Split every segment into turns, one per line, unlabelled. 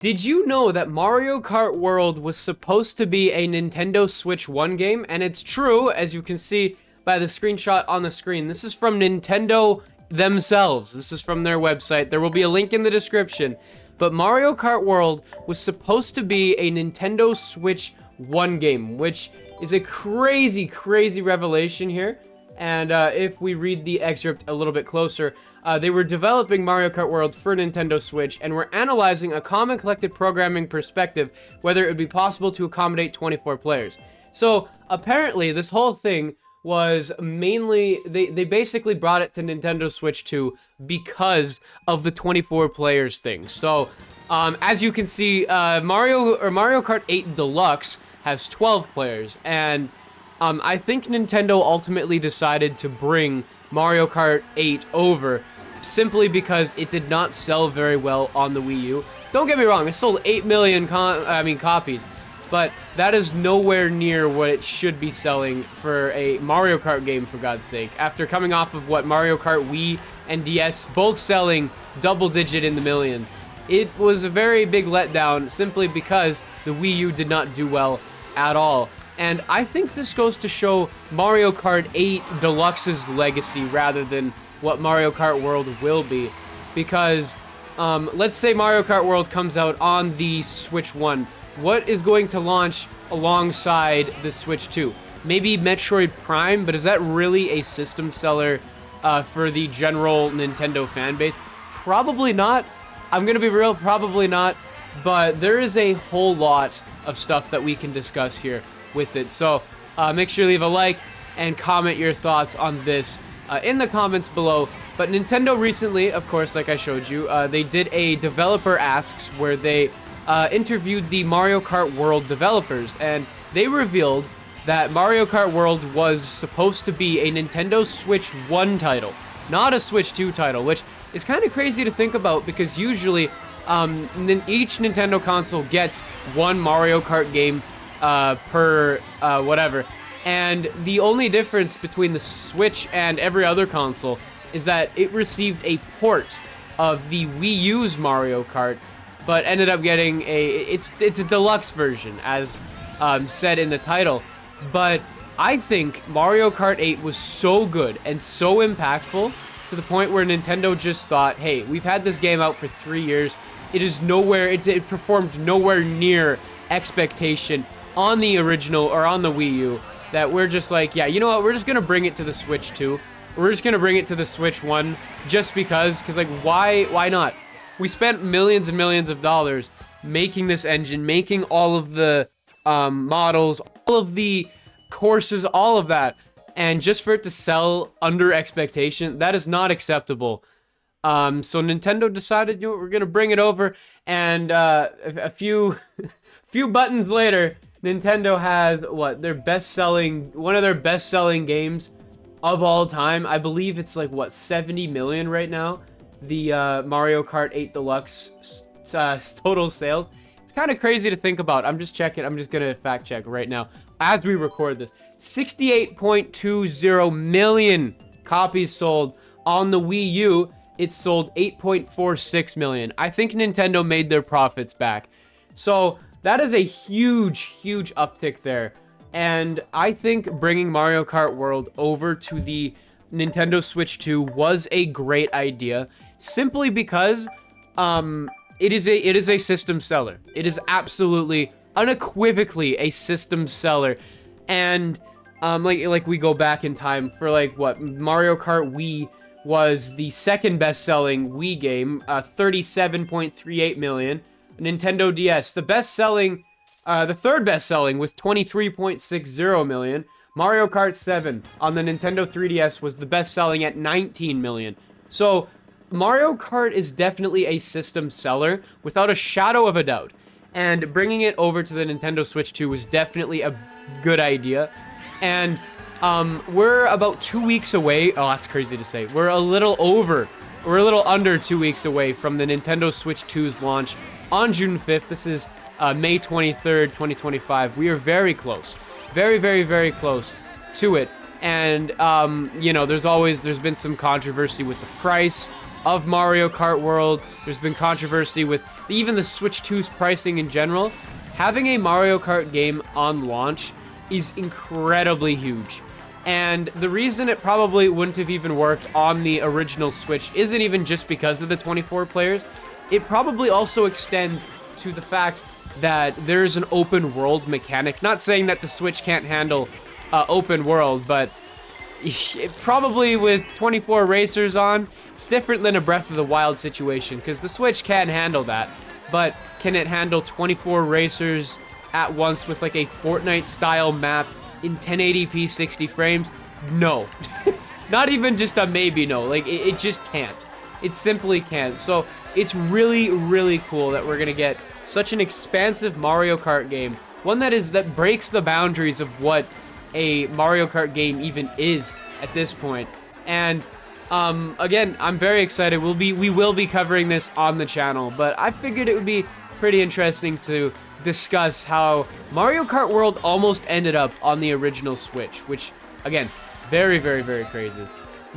Did you know that Mario Kart World was supposed to be a Nintendo Switch 1 game? And it's true, as you can see by the screenshot on the screen. This is from Nintendo themselves. This is from their website. There will be a link in the description. But Mario Kart World was supposed to be a Nintendo Switch 1 game, which is a crazy, crazy revelation here. And if we read the excerpt a little bit closer, they were developing Mario Kart World for Nintendo Switch and were analyzing a common collected programming perspective whether it would be possible to accommodate 24 players. So apparently this whole thing was mainly, they basically brought it to Nintendo Switch 2 because of the 24 players thing. So as you can see, Mario Kart 8 Deluxe has 12 players, and I think Nintendo ultimately decided to bring Mario Kart 8 over simply because it did not sell very well on the Wii U. Don't get me wrong, it sold 8 million copies, but that is nowhere near what it should be selling for a Mario Kart game, for God's sake. After coming off of what Mario Kart Wii and DS both selling double digit in the millions, it was a very big letdown simply because the Wii U did not do well at all. And I think this goes to show Mario Kart 8 Deluxe's legacy rather than what Mario Kart World will be. Because, let's say Mario Kart World comes out on the Switch 1. What is going to launch alongside the Switch 2? Maybe Metroid Prime, but is that really a system seller for the general Nintendo fan base? Probably not. I'm going to be real, probably not. But there is a whole lot of stuff that we can discuss here with it. So make sure you leave a like and comment your thoughts on this in the comments below. But Nintendo recently, of course, like I showed you, they did a developer asks where they interviewed the Mario Kart World developers, and they revealed that Mario Kart World was supposed to be a Nintendo Switch 1 title, not a Switch 2 title, which is kind of crazy to think about because usually each Nintendo console gets one Mario Kart game per whatever. And the only difference between the Switch and every other console is that it received a port of the Wii U's Mario Kart, but ended up getting it's a deluxe version, as said in the title. But I think Mario Kart 8 was so good and so impactful to the point where Nintendo just thought, hey, we've had this game out for 3 years. It is nowhere, it performed nowhere near expectation on the original or on the Wii U, that we're just like, yeah, you know what, we're just gonna bring it to the Switch 2. We're just gonna bring it to the Switch 1 just because like, why not? We spent millions and millions of dollars making this engine, making all of the models, all of the courses, all of that, and just for it to sell under expectation, that is not acceptable. So Nintendo decided, you know what, we're gonna bring it over, and a few few buttons later, Nintendo has what, one of their best-selling games of all time. I believe it's like what, 70 million right now. The Mario Kart 8 Deluxe total sales. It's kind of crazy to think about. I'm just checking. I'm just gonna fact check right now as we record this. 68.20 million copies sold on the Wii U. It sold 8.46 million. I think Nintendo made their profits back. So that is a huge, huge uptick there. And I think bringing Mario Kart World over to the Nintendo Switch 2 was a great idea, simply because it is a system seller. It is absolutely, unequivocally a system seller. And like we go back in time for like what, Mario Kart Wii was the second best-selling Wii game, 37.38 million. Nintendo DS, the third best-selling with 23.60 million. Mario Kart 7 on the Nintendo 3DS was the best-selling at 19 million. So Mario Kart is definitely a system seller without a shadow of a doubt. And bringing it over to the Nintendo Switch 2 was definitely a good idea. And we're about 2 weeks away. Oh, that's crazy to say. We're a little under 2 weeks away from the Nintendo Switch 2's launch on June 5th. This is May 23rd, 2025. We are very close. Very, very, very close to it. And, you know, there's been some controversy with the price of Mario Kart World. There's been controversy with even the Switch 2's pricing in general, having a Mario Kart game on launch is incredibly huge. And the reason it probably wouldn't have even worked on the original Switch isn't even just because of the 24 players. It probably also extends to the fact that there's an open world mechanic. Not saying that the Switch can't handle open world, but probably with 24 racers on, it's different than a Breath of the Wild situation, because the Switch can handle that. But can it handle 24 racers at once with like a Fortnite-style map in 1080p 60 frames? No. Not even just a maybe no. Like, it just can't. It simply can't. So it's really, really cool that we're going to get such an expansive Mario Kart game. One that breaks the boundaries of what a Mario Kart game even is at this point. And again, I'm very excited. We will be covering this on the channel, but I figured it would be pretty interesting to discuss how Mario Kart World almost ended up on the original Switch, which, again, very, very, very crazy.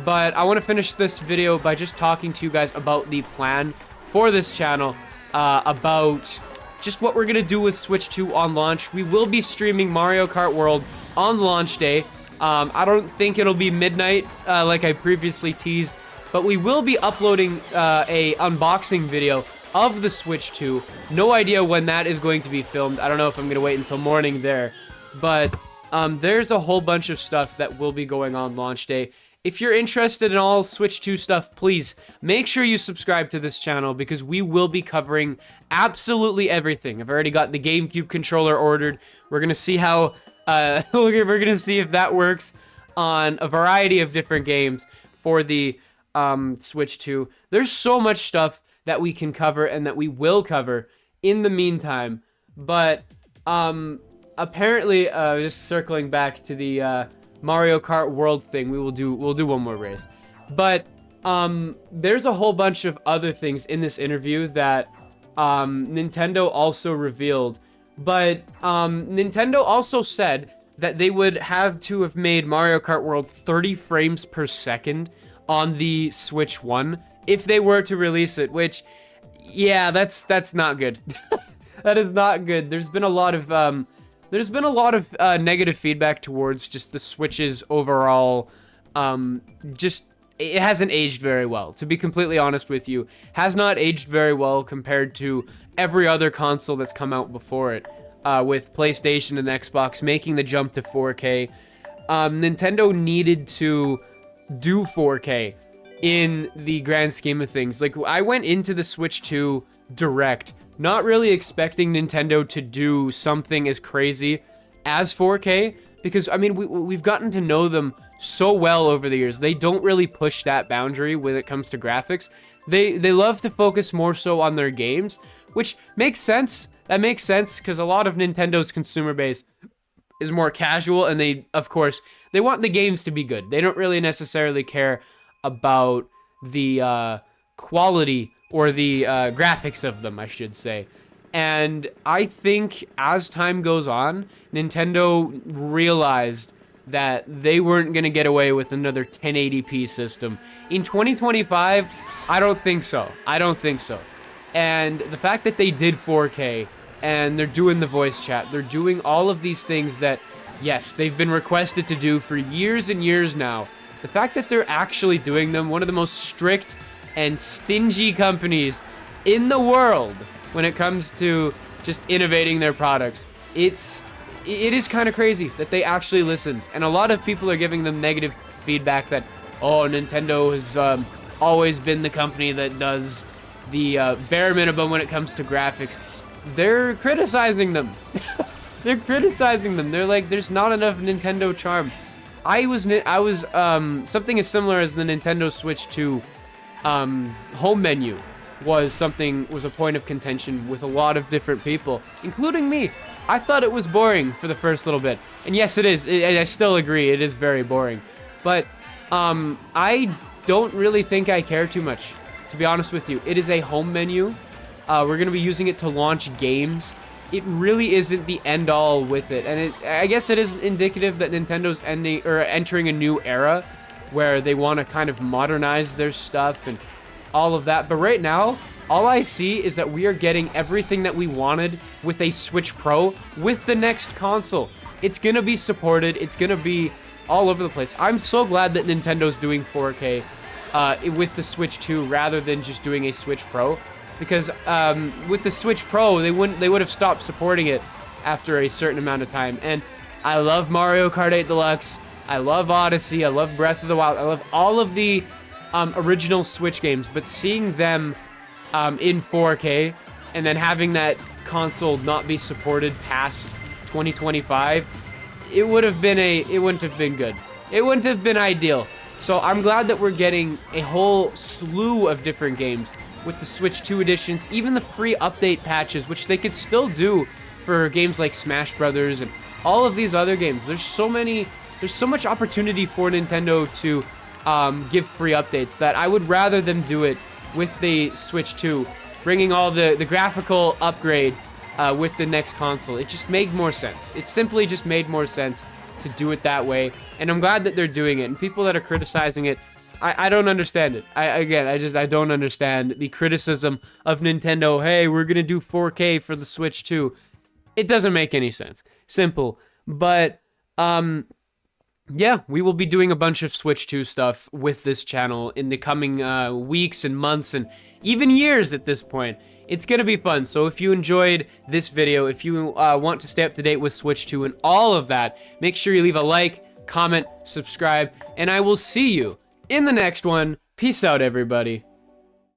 But I want to finish this video by just talking to you guys about the plan for this channel, about just what we're going to do with Switch 2 on launch. We will be streaming Mario Kart World on launch day. I don't think it'll be midnight, like I previously teased, but we will be uploading a unboxing video of the Switch 2. No idea when that is going to be filmed. I don't know if I'm going to wait until morning there, but there's a whole bunch of stuff that will be going on launch day. If you're interested in all Switch 2 stuff, please make sure you subscribe to this channel, because we will be covering absolutely everything. I've already got the GameCube controller ordered. We're going to see how we're going to see if that works on a variety of different games for the Switch 2. There's so much stuff that we can cover and that we will cover in the meantime. But apparently, just circling back to the Mario Kart World thing, we'll do one more race. But there's a whole bunch of other things in this interview that Nintendo also revealed. But Nintendo also said that they would have to have made Mario Kart World 30 frames per second on the Switch 1 if they were to release it, which, yeah, that's not good. That is not good. There's been a lot of negative feedback towards just the Switch's overall, it hasn't aged very well, to be completely honest with you. Has not aged very well compared to every other console that's come out before it, with PlayStation and Xbox making the jump to 4K. Nintendo needed to do 4K in the grand scheme of things. Like, I went into the Switch 2 Direct not really expecting Nintendo to do something as crazy as 4K, because, I mean, we've gotten to know them so well over the years. They don't really push that boundary when it comes to graphics. They love to focus more so on their games, which makes sense. That makes sense, because a lot of Nintendo's consumer base is more casual, and they want the games to be good. They don't really necessarily care about the quality or the graphics of them, I should say. And I think as time goes on, Nintendo realized that they weren't going to get away with another 1080p system. In 2025, I don't think so. I don't think so. And the fact that they did 4K, and they're doing the voice chat, they're doing all of these things that, yes, they've been requested to do for years and years now. The fact that they're actually doing them, one of the most strict and stingy companies in the world when it comes to just innovating their products, it is kind of crazy that they actually listen. And a lot of people are giving them negative feedback that, oh, Nintendo has always been the company that does the bare minimum when it comes to graphics. They're criticizing them. They're criticizing them. They're like, there's not enough Nintendo charm. I was something as similar as the Nintendo Switch 2 home menu was a point of contention with a lot of different people, including me. I thought it was boring for the first little bit. And yes, it is. I still agree, it is very boring. But I don't really think I care too much, to be honest with you. It is a home menu. We're going to be using it to launch games. It really isn't the end-all with it. And I guess it is indicative that Nintendo's entering a new era where they want to kind of modernize their stuff and all of that. But right now, all I see is that we are getting everything that we wanted with a Switch Pro with the next console. It's gonna be supported. It's gonna be all over the place. I'm so glad that Nintendo's doing 4K with the Switch 2 rather than just doing a Switch Pro, because with the Switch Pro they would have stopped supporting it after a certain amount of time. And I love Mario Kart 8 Deluxe. I love Odyssey. I love Breath of the Wild. I love all of the original Switch games, but seeing them in 4K and then having that console not be supported past 2025, it wouldn't have been good. It wouldn't have been ideal. So I'm glad that we're getting a whole slew of different games with the Switch 2 editions, even the free update patches, which they could still do for games like Smash Brothers and all of these other games. There's so much opportunity for Nintendo to give free updates that I would rather them do it with the Switch 2, bringing all the graphical upgrade with the next console. It just made more sense. It simply just made more sense to do it that way, and I'm glad that they're doing it. And people that are criticizing it, I don't understand it. I don't understand the criticism of Nintendo. Hey, we're gonna do 4K for the Switch 2. It doesn't make any sense. Simple. But yeah, we will be doing a bunch of Switch 2 stuff with this channel in the coming weeks and months and even years at this point. It's gonna be fun. So if you enjoyed this video, if you want to stay up to date with Switch 2 and all of that, make sure you leave a like, comment, subscribe, and I will see you in the next one. Peace out, everybody.